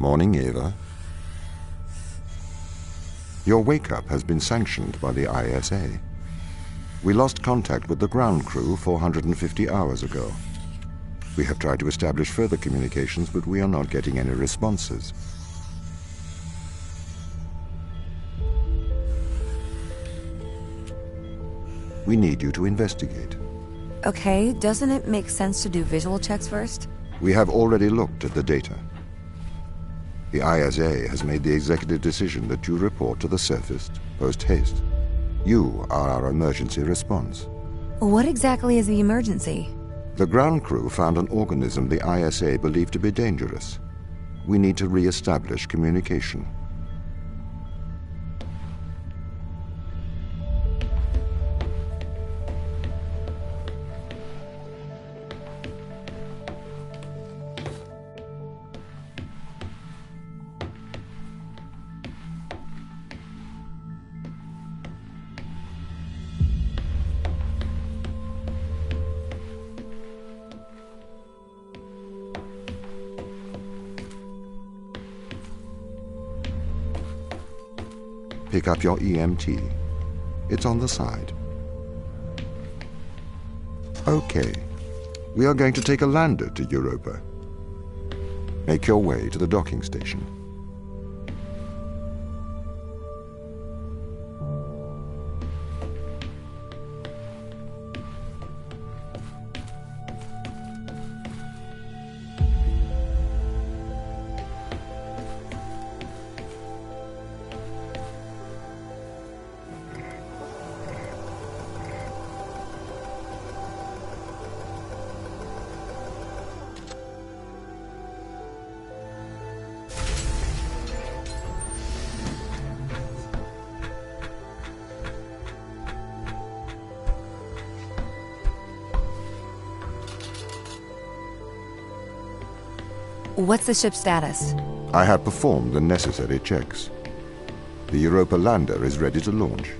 Morning, Eva. Your wake-up has been sanctioned by the ISA. We lost contact with the ground crew 450 hours ago. We have tried to establish further communications, but we are not getting any responses. We need you to investigate. Okay, doesn't it make sense to do visual checks first? We have already looked at the data. The ISA has made the executive decision that you report to the surface post-haste. You are our emergency response. What exactly is the emergency? The ground crew found an organism the ISA believed to be dangerous. We need to re-establish communication. Pick up your EMT. It's on the side. Okay. We are going to take a lander to Europa. Make your way to the docking station. What's the ship's status? I have performed the necessary checks. The Europa lander is ready to launch.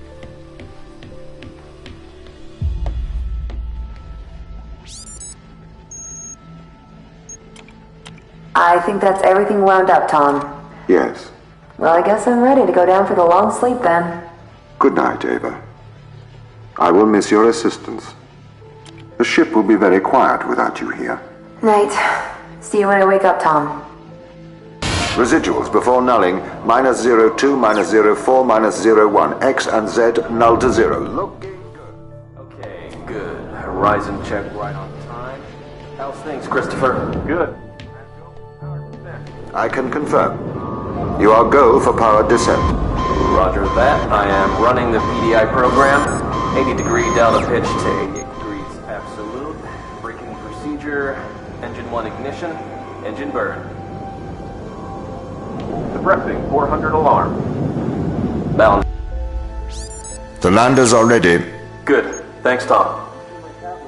I think that's everything wound up, Tom. Yes. Well, I guess I'm ready to go down for the long sleep then. Good night, Ava. I will miss your assistance. The ship will be very quiet without you here. Night. See you when I wake up, Tom. Residuals before nulling, -02, -04, -01. X and Z null to 0. Looking good. Okay, good. Horizon check right on time. How's things, Christopher? Good. I can confirm. You are go for powered descent. Roger that. I am running the PDI program. 80-degree delta pitch to 88 degrees absolute. Braking procedure. Engine 1 ignition. Engine burn. Depressing 400 alarm. Balance. The landers are ready. Good. Thanks, Tom.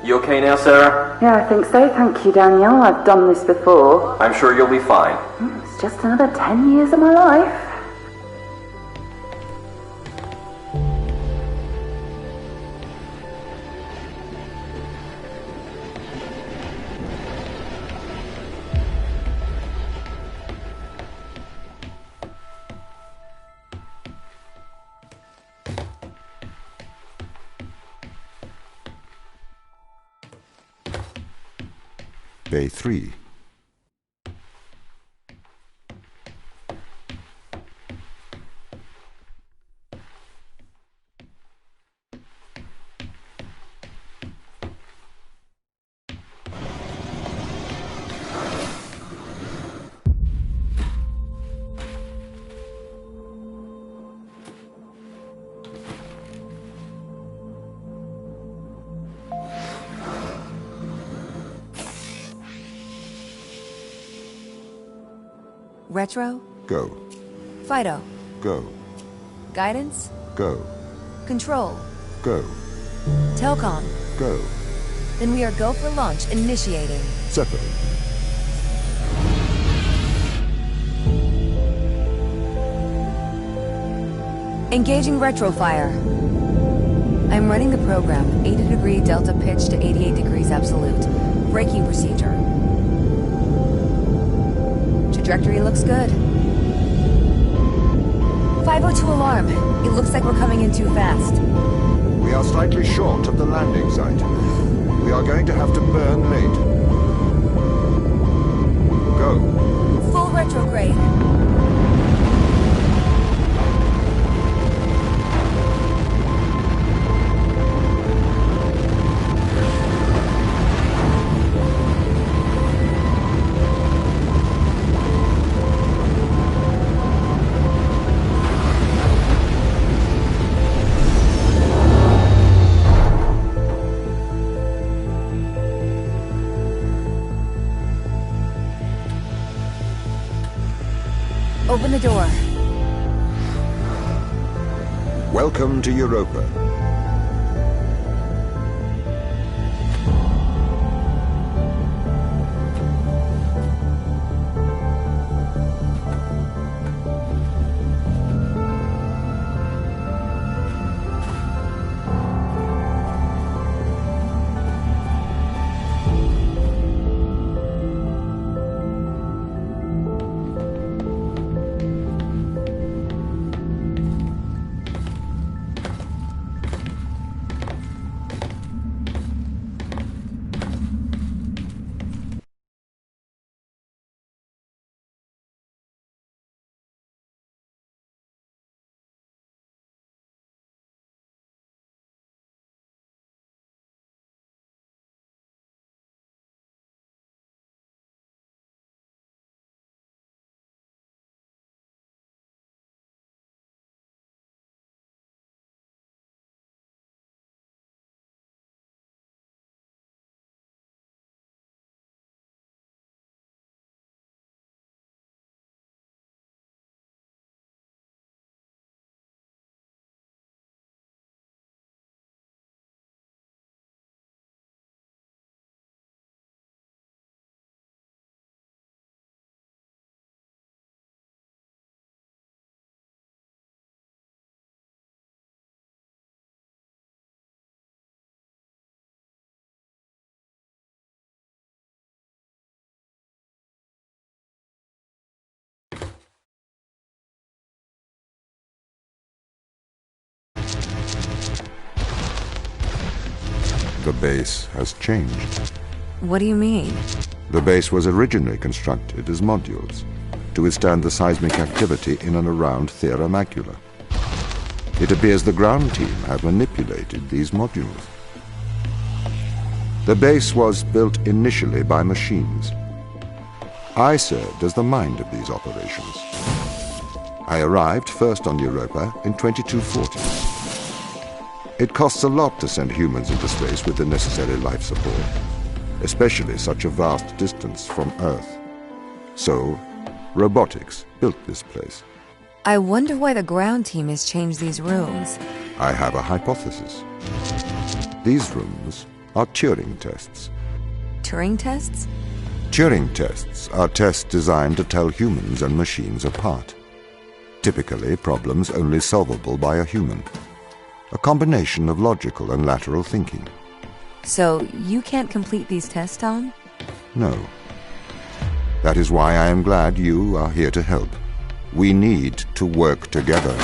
You okay now, Sarah? Yeah, I think so. Thank you, Daniel. I've done this before. I'm sure you'll be fine. It's just another 10 years of my life. Bay 3. Retro? Go. Fido? Go. Guidance? Go. Control? Go. Telcom? Go. Then we are go for launch, initiating. Separate. Engaging retrofire. I'm running the program, 80-degree delta pitch to 88 degrees absolute. Braking procedure. Trajectory looks good. 502 alarm. It looks like we're coming in too fast. We are slightly short of the landing site. We are going to have to burn late. Go. Full retrograde. Open the door. Welcome to Europa. The base has changed. What do you mean? The base was originally constructed as modules to withstand the seismic activity in and around Thera Macula. It appears the ground team have manipulated these modules. The base was built initially by machines. I served as the mind of these operations. I arrived first on Europa in 2240. It costs a lot to send humans into space with the necessary life support, especially such a vast distance from Earth. So, robotics built this place. I wonder why the ground team has changed these rooms. I have a hypothesis. These rooms are Turing tests. Turing tests? Turing tests are tests designed to tell humans and machines apart. Typically, problems only solvable by a human. A combination of logical and lateral thinking. So, you can't complete these tests, Tom? No. That is why I am glad you are here to help. We need to work together.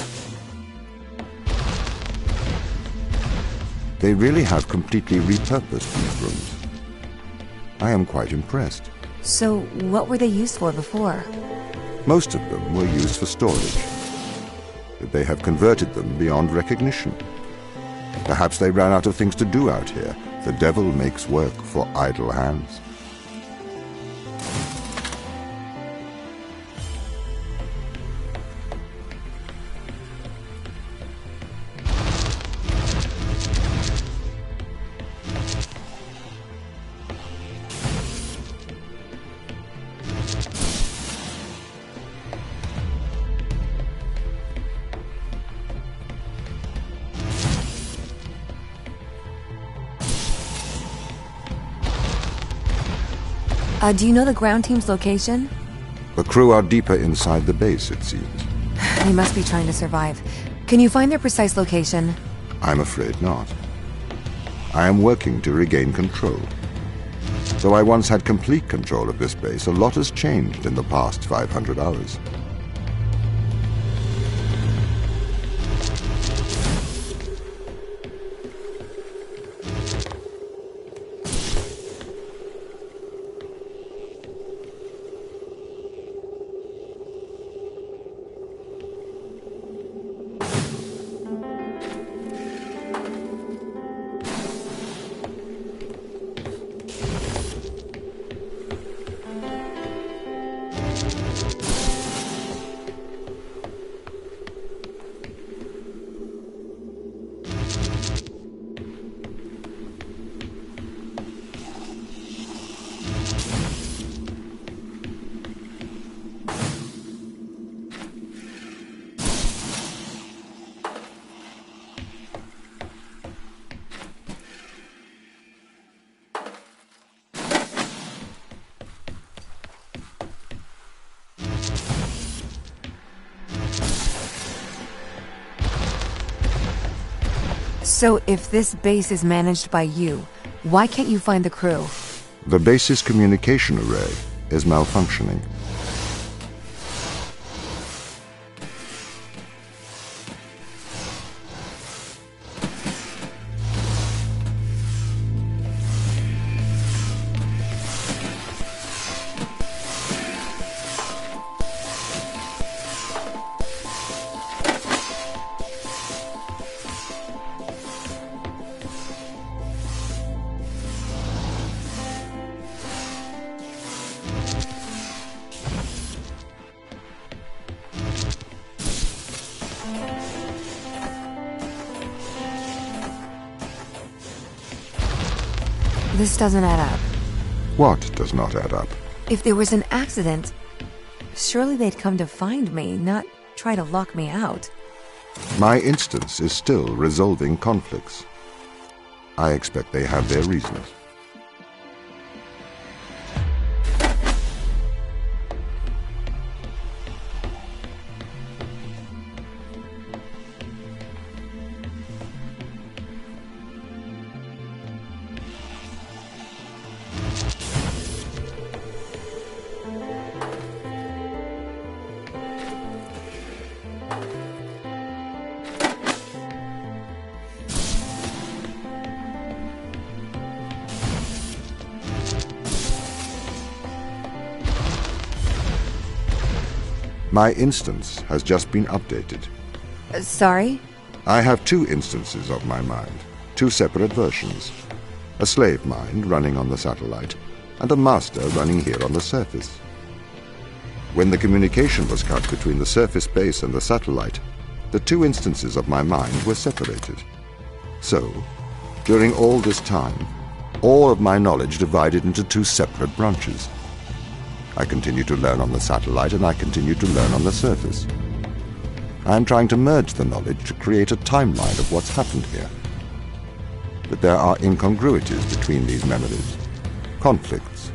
They really have completely repurposed these rooms. I am quite impressed. So, what were they used for before? Most of them were used for storage. But they have converted them beyond recognition. Perhaps they ran out of things to do out here. The devil makes work for idle hands. Do you know the ground team's location? The crew are deeper inside the base, it seems. They must be trying to survive. Can you find their precise location? I'm afraid not. I am working to regain control. Though I once had complete control of this base, a lot has changed in the past 500 hours. So if this base is managed by you, why can't you find the crew? The base's communication array is malfunctioning. This doesn't add up. What does not add up? If there was an accident, surely they'd come to find me, not try to lock me out. My instance is still resolving conflicts. I expect they have their reasons. My instance has just been updated. Sorry? I have two instances of my mind, two separate versions. A slave mind running on the satellite, and a master running here on the surface. When the communication was cut between the surface base and the satellite, the two instances of my mind were separated. So, during all this time, all of my knowledge divided into two separate branches. I continue to learn on the satellite, and I continue to learn on the surface. I am trying to merge the knowledge to create a timeline of what's happened here. But there are incongruities between these memories, conflicts.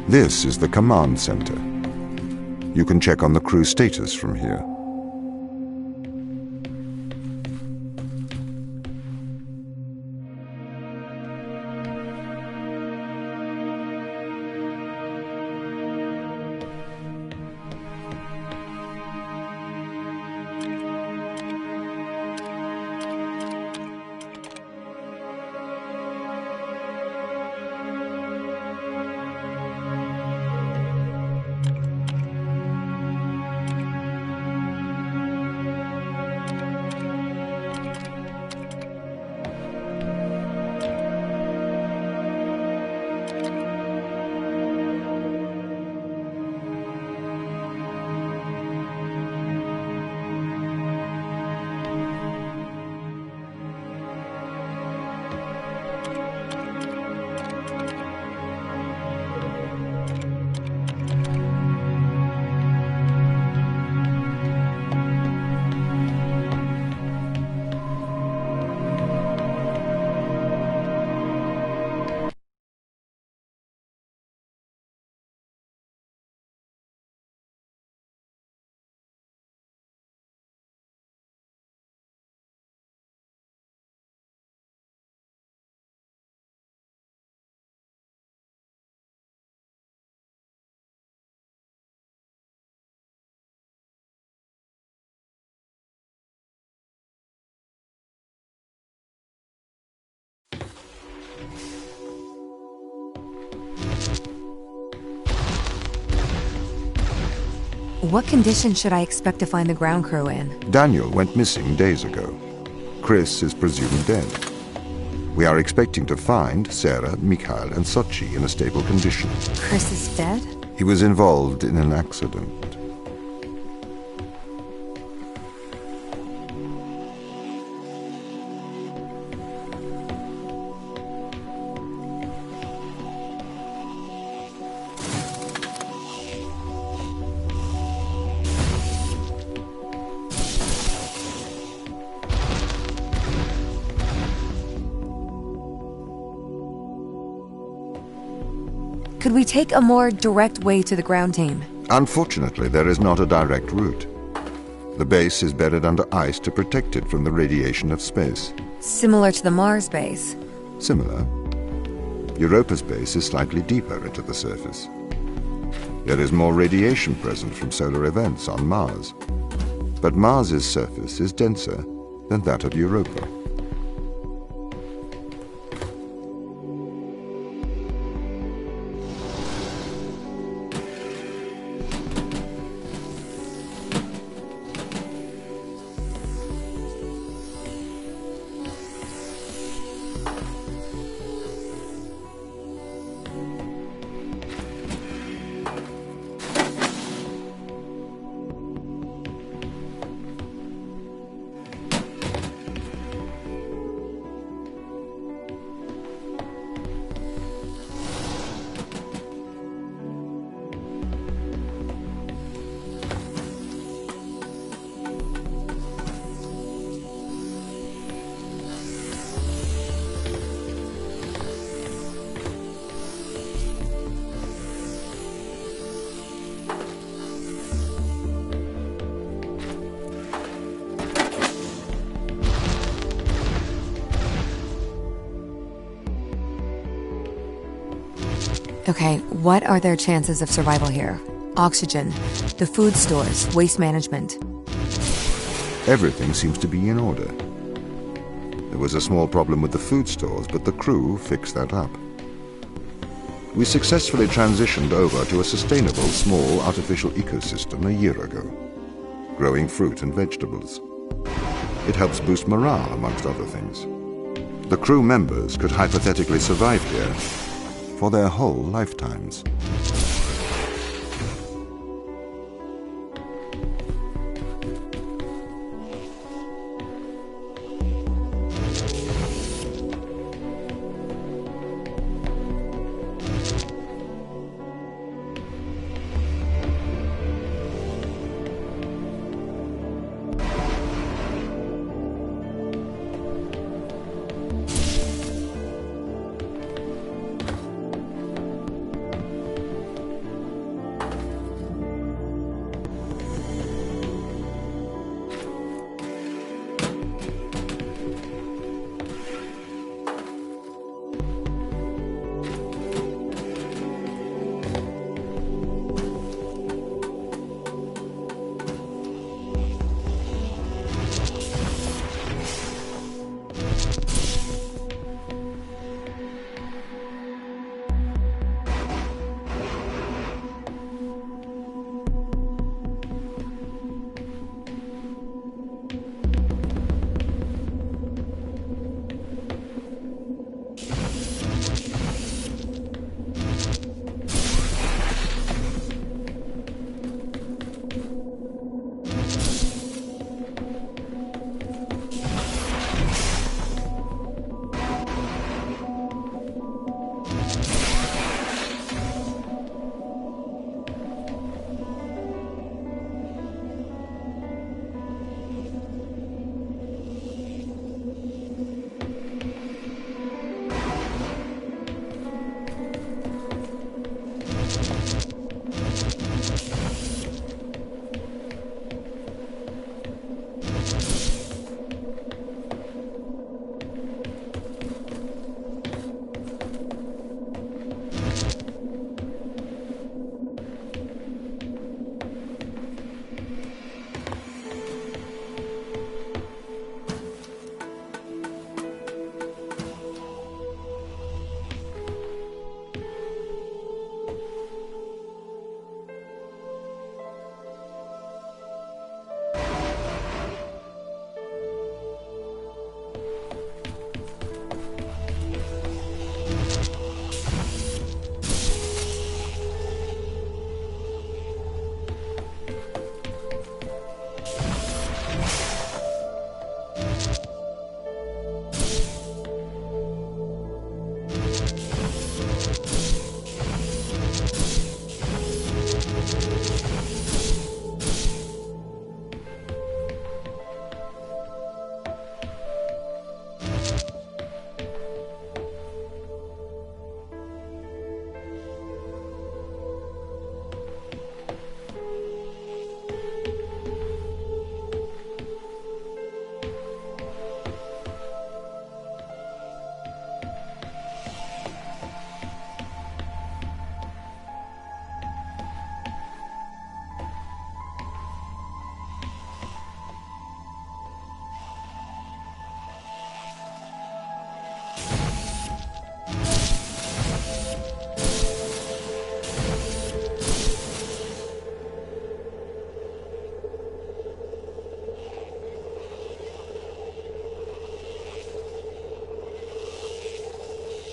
This is the command center. You can check on the crew status from here. What condition should I expect to find the ground crew in? Daniel went missing days ago. Chris is presumed dead. We are expecting to find Sarah, Mikhail, and Sochi in a stable condition. Chris is dead? He was involved in an accident. Could we take a more direct way to the ground team? Unfortunately, there is not a direct route. The base is buried under ice to protect it from the radiation of space. Similar to the Mars base. Similar. Europa's base is slightly deeper into the surface. There is more radiation present from solar events on Mars. But Mars's surface is denser than that of Europa. Okay, what are their chances of survival here? Oxygen, the food stores, waste management. Everything seems to be in order. There was a small problem with the food stores, but the crew fixed that up. We successfully transitioned over to a sustainable, small, artificial ecosystem a year ago, growing fruit and vegetables. It helps boost morale, amongst other things. The crew members could hypothetically survive here for their whole lifetimes.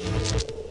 Thank you.